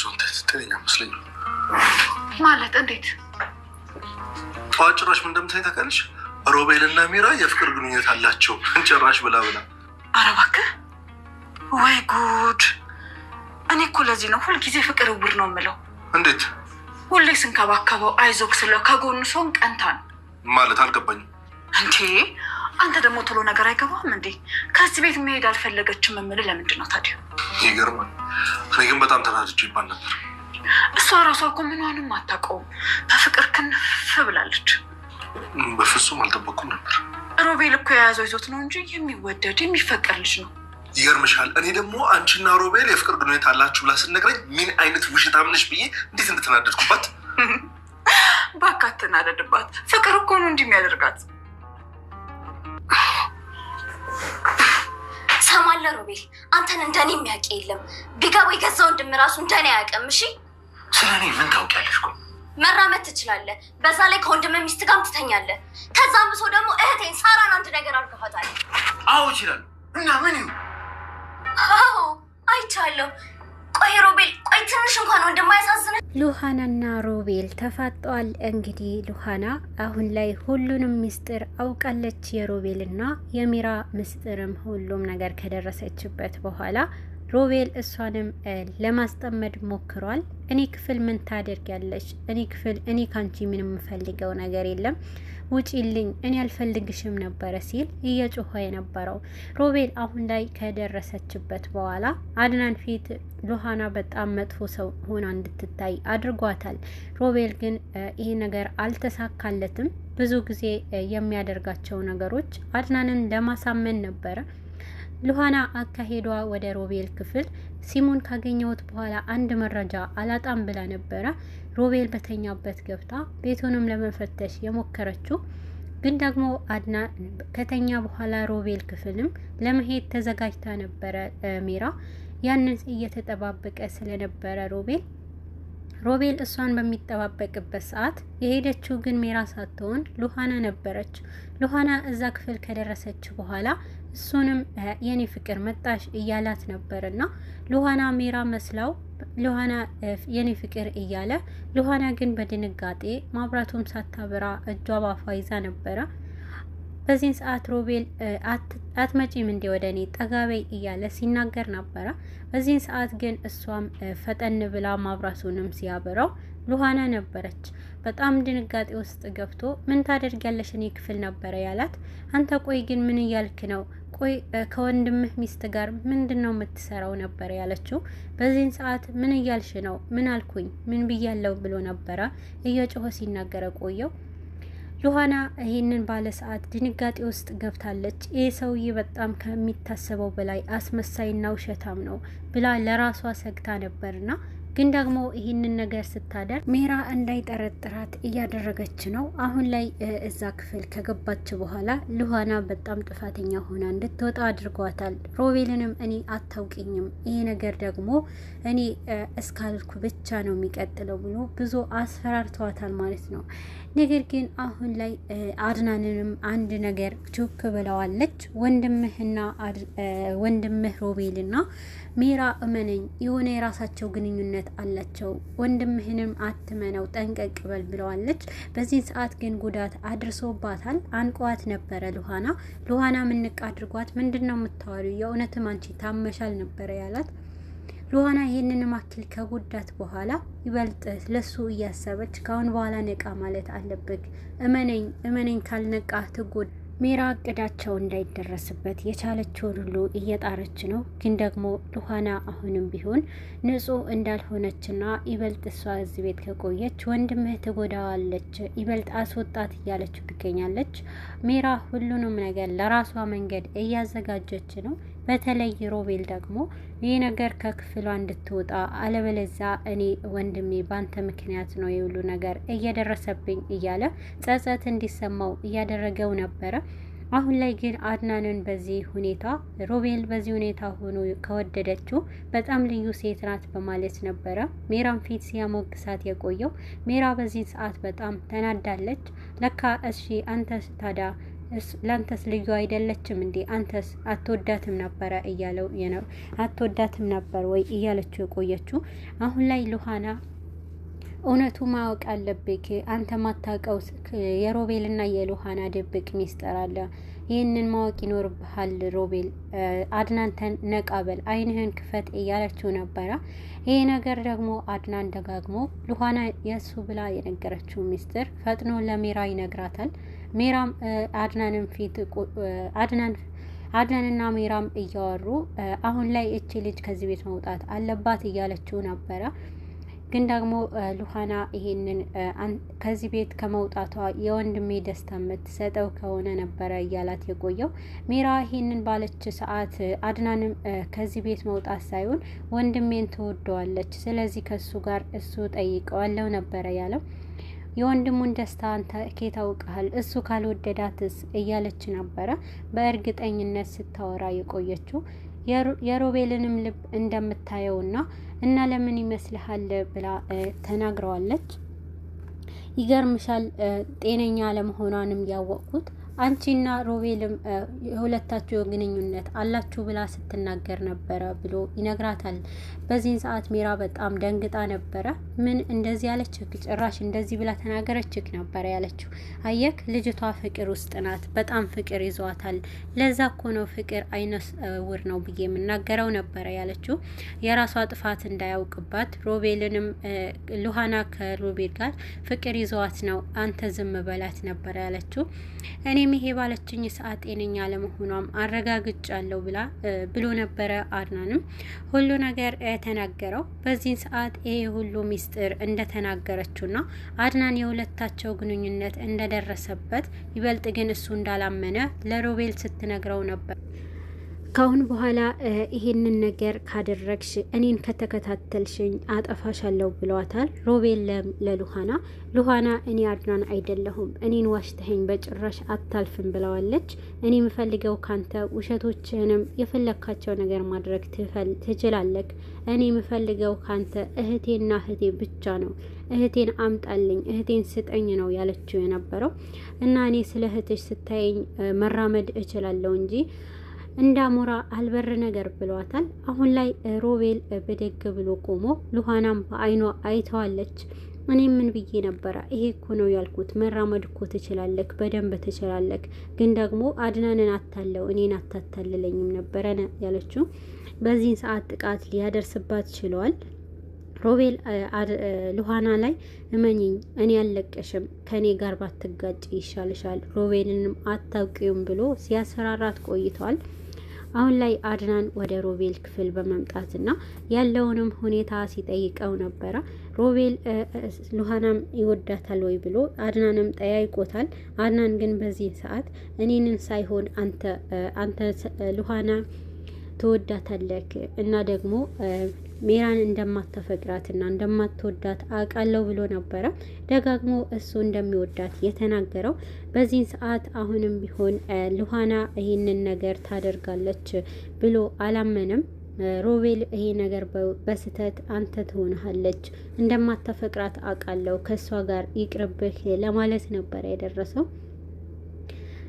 ሰው ትክክለኛ መስለኝ ማለት እንዴት ጭራሽ ምን እንደምታይ ታውቃለሽ? ሮቤልና ሚራ የፍቅር ግንኙነት አላቸው ጭራሽ ብላ ኧረ እባክህ ወይ ጉድ! እኔ እኮ ለዚህ ነው ሁልጊዜ ፍቅር እውር ነው የምለው። እንዴት? ሁሌ ስንከባከበው አይዞክ ስለው ከጎኑ ሰውን ቀንታን ማለት አልገባኝም። እንዴ አንተ ደግሞ ቶሎ ነገር አይገባም እንዴ? ከዚህ ቤት መሄድ አልፈለገችም የምልህ ለምንድን ነው ታዲያ? ይገርማል። እኔ ግን በጣም ተናድጄ ይባል ነበር። እሷ ራሷ እኮ ምንዋንም አታውቀውም። በፍቅር ክንፍ ብላለች። በፍጹም አልጠበኩም ነበር። ሮቤል እኮ የያዘው ይዞት ነው እንጂ የሚወደድ የሚፈቀር ልጅ ነው። ይገርምሻል። እኔ ደግሞ አንቺና ሮቤል የፍቅር ግንኙነት አላችሁ ብላ ስትነግረኝ ምን አይነት ውሸታም ነሽ ብዬ እንዴት እንደተናደድኩባት። እባክህ አትናደድባት። ፍቅር እኮ ነው እንዲህ የሚያደርጋት። ሰማለ ሮቤል፣ አንተን እንደኔ የሚያውቅ የለም። ቢገባ የገዛ ወንድም ራሱ እንደኔ አያውቅም። እሺ ስለኔ ምን ታውቂያለሽ? መራመድ ትችላለህ። በዛ ላይ ከወንድም ሚስት ጋር ትተኛለህ። ከዛም ብሶ ደግሞ እህቴን ሳራን አንድ ነገር አድርገሃታል። አዎ ይችላል። እና ምን ይሁን? አዎ አይቻለሁ። ቆይ ሮቤል፣ ቆይ ትንሽ እንኳን ወንድም አያሳዝንም? ሉሃናና ሮቤል ተፋጠዋል። እንግዲህ ሉሃና አሁን ላይ ሁሉንም ምስጢር አውቃለች። የሮቤልና የሚራ ምስጢርም ሁሉም ነገር ከደረሰችበት በኋላ ሮቤል እሷንም ለማስጠመድ ሞክሯል። እኔ ክፍል ምን ታደርጊያለሽ? እኔ ካንቺ ምንም የምፈልገው ነገር የለም፣ ውጪልኝ፣ እኔ አልፈልግሽም ነበረ ሲል እየጮኸ የነበረው ሮቤል አሁን ላይ ከደረሰችበት በኋላ አድናን ፊት ሉሃና በጣም መጥፎ ሰው ሆና እንድትታይ አድርጓታል። ሮቤል ግን ይሄ ነገር አልተሳካለትም። ብዙ ጊዜ የሚያደርጋቸው ነገሮች አድናንን ለማሳመን ነበረ። ሉሃና አካሄዷ ወደ ሮቤል ክፍል ሲሙን ካገኘሁት በኋላ አንድ መረጃ አላጣም ብላ ነበረ። ሮቤል በተኛበት ገብታ ቤቱንም ለመፈተሽ የሞከረችው ግን ደግሞ አድና ከተኛ በኋላ ሮቤል ክፍልም ለመሄድ ተዘጋጅታ ነበረ። ሚራ ያንን እየተጠባበቀ ስለነበረ ሮቤል እሷን በሚጠባበቅበት ሰዓት የሄደችው ግን ሚራ ሳትሆን ሉሃና ነበረች። ሉሃና እዛ ክፍል ከደረሰች በኋላ እሱንም የኔ ፍቅር መጣሽ እያላት ነበርና ሉሃና ሚራ መስላው ሉሃና የኔ ፍቅር እያለ ሉሃና ግን በድንጋጤ ማብራቱም ሳታበራ እጇ ባፏ ይዛ ነበረ። በዚህን ሰዓት ሮቤል አትመጪም እንዴ ወደ እኔ ጠጋበይ እያለ ሲናገር ነበረ። በዚህን ሰዓት ግን እሷም ፈጠን ብላ ማብራቱንም ሲያበራው ሉሃና ነበረች። በጣም ድንጋጤ ውስጥ ገብቶ ምን ታደርጊያለሽ እኔ ክፍል ነበረ ያላት። አንተ ቆይ ግን ምን እያልክ ነው? ቆይ ከወንድምህ ሚስት ጋር ምንድነው የምትሰራው ነበር ያለችው። በዚህን ሰዓት ምን እያልሽ ነው? ምን አልኩኝ? ምን ብያለው ብሎ ነበረ እየጮኸ ሲናገረ ቆየው። ሉሃና ይህንን ባለ ሰዓት ድንጋጤ ውስጥ ገብታለች። ይህ ሰውዬ በጣም ከሚታሰበው በላይ አስመሳይና ውሸታም ነው ብላ ለራሷ ሰግታ ነበርና ግን ደግሞ ይህንን ነገር ስታደርግ ሜራ እንዳይጠረጥራት እያደረገች ነው። አሁን ላይ እዛ ክፍል ከገባች በኋላ ሉሃና በጣም ጥፋተኛ ሆና እንድትወጣ አድርጓታል። ሮቤልንም እኔ አታውቂኝም፣ ይሄ ነገር ደግሞ እኔ እስካልኩ ብቻ ነው የሚቀጥለው ብሎ ብዙ አስፈራርተዋታል ማለት ነው። ነገር ግን አሁን ላይ አድናንንም አንድ ነገር ቹክ ብለዋለች። ወንድምህ ሮቤልና ሜራ እመነኝ የሆነ የራሳቸው ግንኙነት አላቸው፣ ወንድምህንም አትመነው ጠንቀቅ በል ብለዋለች። በዚህ ሰዓት ግን ጉዳት አድርሶባታል። አንቋት ነበረ ሉሃና ምንቅ አድርጓት ምንድነው የምታወሪው? የእውነትም አንቺ ታመሻል ነበረ ያላት። ሉሃና ይህንን ማክል ከጉዳት በኋላ ይበልጥ ለሱ እያሰበች ካሁን በኋላ ነቃ ማለት አለብክ፣ እመነኝ ካልነቃ ትጎዳ። ሜራ እቅዳቸው እንዳይደረስበት የቻለችውን ሁሉ እየጣረች ነው። ግን ደግሞ ሉሃና አሁንም ቢሆን ንጹህ እንዳልሆነችና ይበልጥ እሷ እዚህ ቤት ከቆየች ወንድምህ ትጎዳዋለች፣ ይበልጥ አስወጣት እያለች ትገኛለች። ሜራ ሁሉንም ነገር ለራሷ መንገድ እያዘጋጀች ነው። በተለይ ሮቤል ደግሞ ይህ ነገር ከክፍሏ እንድትወጣ አለበለዛ እኔ ወንድሜ ባንተ ምክንያት ነው የሁሉ ነገር እየደረሰብኝ እያለ ጸጸት እንዲሰማው እያደረገው ነበረ። አሁን ላይ ግን አድናንን በዚህ ሁኔታ ሮቤል በዚህ ሁኔታ ሆኖ ከወደደችው በጣም ልዩ ሴት ናት በማለት ነበረ ሜራን ፊት ሲያሞግሳት የቆየው። ሜራ በዚህ ሰዓት በጣም ተናዳለች። ለካ እሺ አንተ ታዲያ ላንተስ ልዩ አይደለችም እንዴ? አንተስ አትወዳትም ነበረ እያለው አትወዳትም ነበር ወይ እያለችው የቆየችው። አሁን ላይ ሉሃና እውነቱ ማወቅ አለብክ። አንተ ማታውቀው የሮቤልና የሉሃና ድብቅ ሚስጥር አለ። ይህንን ማወቅ ይኖርብሃል ሮቤል። አድናንተን ነቃበል፣ አይንህን ክፈት እያለችው ነበረ። ይህ ነገር ደግሞ አድናን ደጋግሞ ሉሃና የእሱ ብላ የነገረችው ሚስጥር ፈጥኖ ለሜራ ይነግራታል። ሜራም አድናንን ፊት አድናንና ሜራም እያወሩ አሁን ላይ እቺ ልጅ ከዚህ ቤት መውጣት አለባት እያለችው ነበረ። ግን ደግሞ ሉሃና ይሄንን ከዚህ ቤት ከመውጣቷ የወንድሜ ደስታ የምትሰጠው ከሆነ ነበረ እያላት የቆየው። ሜራ ይሄንን ባለች ሰዓት አድናንም ከዚህ ቤት መውጣት ሳይሆን ወንድሜን ትወደዋለች፣ ስለዚህ ከሱ ጋር እሱ ጠይቀዋለው ነበረ ያለው። የወንድሙን ደስታ አንተ ከየት አውቀሃል? እሱ ካልወደዳትስ እያለች ነበረ በእርግጠኝነት ስታወራ የቆየችው። የሮቤልንም ልብ እንደምታየውና እና ለምን ይመስልሃል ብላ ተናግረዋለች። ይገርምሻል ጤነኛ ለመሆኗንም ያወቅኩት አንቺና ሮቤልም የሁለታችሁ ግንኙነት አላችሁ ብላ ስትናገር ነበረ ብሎ ይነግራታል። በዚህን ሰዓት ሜራ በጣም ደንግጣ ነበረ። ምን እንደዚህ ያለችክ? ጭራሽ እንደዚህ ብላ ተናገረችክ ነበረ ያለችው። አየክ ልጅቷ ፍቅር ውስጥ ናት፣ በጣም ፍቅር ይዟታል። ለዛ እኮ ነው ፍቅር አይነ ስውር ነው ብዬ የምናገረው ነበረ ያለችው። የራሷ ጥፋት እንዳያውቅባት ሮቤልንም ሉሃና ከሮቤል ጋር ፍቅር ይዟት ነው አንተ ዝም በላት ነበረ ያለችው። እኔም ይሄ ባለችኝ ሰዓት ጤነኛ ለመሆኗም አረጋግጫለሁ ብሎ ነበረ። አድናንም ሁሉ ነገር ተናገረው። በዚህን ሰዓት ይሄ ሁሉ ሚስጥር እንደተናገረችውና አድናን የሁለታቸው ግንኙነት እንደደረሰበት ይበልጥ ግን እሱ እንዳላመነ ለሮቤል ስትነግረው ነበር። ካሁን በኋላ ይሄንን ነገር ካደረግሽ እኔን ከተከታተልሽኝ አጠፋሻለሁ ብለዋታል ሮቤል ለሉሃና። ሉሃና እኔ አድናን አይደለሁም፣ እኔን ዋሽተኸኝ በጭራሽ አታልፍም ብለዋለች። እኔ የምፈልገው ካንተ ውሸቶችህንም የፈለካቸው ነገር ማድረግ ትችላለህ። እኔ የምፈልገው ካንተ እህቴና እህቴ ብቻ ነው። እህቴን አምጣልኝ፣ እህቴን ስጠኝ ነው ያለችው የነበረው። እና እኔ ስለ እህትሽ ስታየኝ መራመድ እችላለሁ እንጂ እንዳሞራ አልበር ነገር ብሏታል። አሁን ላይ ሮቤል በደግ ብሎ ቆሞ ሉሃናም በአይኗ አይተዋለች። እኔ ምን ብዬ ነበረ? ይሄ እኮ ነው ያልኩት፣ መራመድ እኮ ትችላለክ፣ በደንብ ትችላለክ። ግን ደግሞ አድናንን አታለው እኔን አታታልለኝም ነበረ ያለችው። በዚህን ሰዓት ጥቃት ሊያደርስባት ችለዋል። ሮቤል ሉሃና ላይ እመኝኝ እኔ አልለቀሽም፣ ከኔ ጋር ባትጋጭ ይሻልሻል፣ ሮቤልንም አታውቂውም ብሎ ሲያስፈራራት ቆይተዋል። አሁን ላይ አድናን ወደ ሮቤል ክፍል በመምጣትና ያለውንም ሁኔታ ሲጠይቀው ነበረ። ሮቤል ሉሃናም ይወዳታል ወይ ብሎ አድናንም ጠያይቆታል። አድናን ግን በዚህ ሰዓት እኔንን ሳይሆን አንተ ሉሃና ትወዳታለክ እና ደግሞ ሜራን እንደማታፈቅራትና እንደማትወዳት አውቃለሁ ብሎ ነበረ ደጋግሞ እሱ እንደሚወዳት የተናገረው። በዚህን ሰዓት አሁንም ቢሆን ሉሃና ይህንን ነገር ታደርጋለች ብሎ አላመነም። ሮቤል ይሄ ነገር በስተት አንተ ትሆንሃለች፣ እንደማታፈቅራት አውቃለሁ፣ ከሷ ጋር ይቅርብህ ለማለት ነበረ የደረሰው።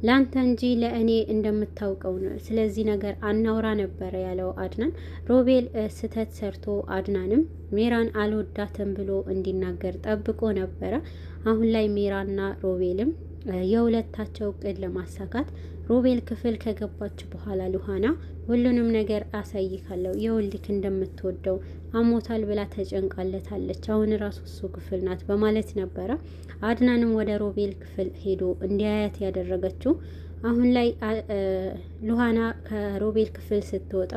ላንተ እንጂ ለእኔ እንደምታውቀው ነው፣ ስለዚህ ነገር አናውራ ነበረ ያለው አድናን። ሮቤል ስተት ሰርቶ አድናንም ሜራን አልወዳትም ብሎ እንዲናገር ጠብቆ ነበረ። አሁን ላይ ሜራና ሮቤልም የሁለታቸው እቅድ ለማሳካት ሮቤል ክፍል ከገባች በኋላ ሉሃና ሁሉንም ነገር አሳይካለሁ፣ የውልክ እንደምትወደው አሞታል ብላ ተጨንቃለታለች። አሁን ራሱ እሱ ክፍል ናት በማለት ነበረ አድናንም ወደ ሮቤል ክፍል ሄዶ እንዲያያት ያደረገችው። አሁን ላይ ሉሃና ከሮቤል ክፍል ስትወጣ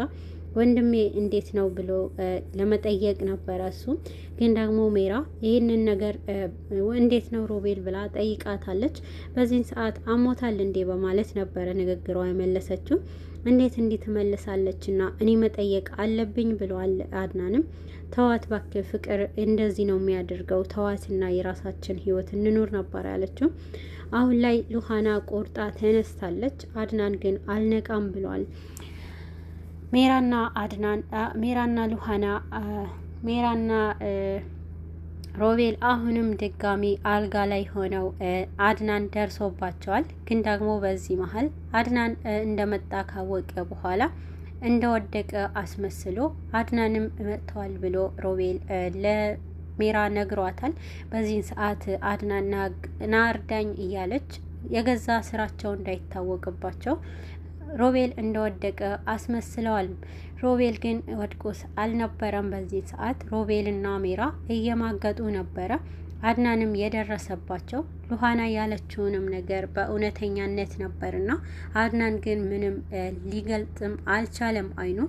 ወንድሜ እንዴት ነው ብሎ ለመጠየቅ ነበረ። እሱ ግን ደግሞ ሜራ ይህንን ነገር እንዴት ነው ሮቤል ብላ ጠይቃታለች። በዚህን ሰዓት አሞታል እንዴ በማለት ነበረ ንግግሯ የመለሰችው። እንዴት እንዲህ ትመልሳለች እና እኔ መጠየቅ አለብኝ ብለዋል አድናንም። ተዋት ባክህ፣ ፍቅር እንደዚህ ነው የሚያደርገው፣ ተዋትና የራሳችን ህይወት እንኖር ነበር ያለችው። አሁን ላይ ሉሃና ቆርጣ ተነስታለች። አድናን ግን አልነቃም ብሏል። ሜራና ሉሃና ሜራና ሮቤል አሁንም ድጋሚ አልጋ ላይ ሆነው አድናን ደርሶባቸዋል። ግን ደግሞ በዚህ መሀል አድናን እንደመጣ ካወቀ በኋላ እንደወደቀ አስመስሎ አድናንም መጥተዋል ብሎ ሮቤል ለሜራ ነግሯታል። በዚህን ሰዓት አድናን ና እርዳኝ እያለች የገዛ ስራቸው እንዳይታወቅባቸው ሮቤል እንደወደቀ አስመስለዋል። ሮቤል ግን ወድቆስ አልነበረም። በዚህ ሰዓት ሮቤልና ሜራ እየማገጡ ነበረ። አድናንም የደረሰባቸው ሉሃና ያለችውንም ነገር በእውነተኛነት ነበርና አድናን ግን ምንም ሊገልጥም አልቻለም አይኑ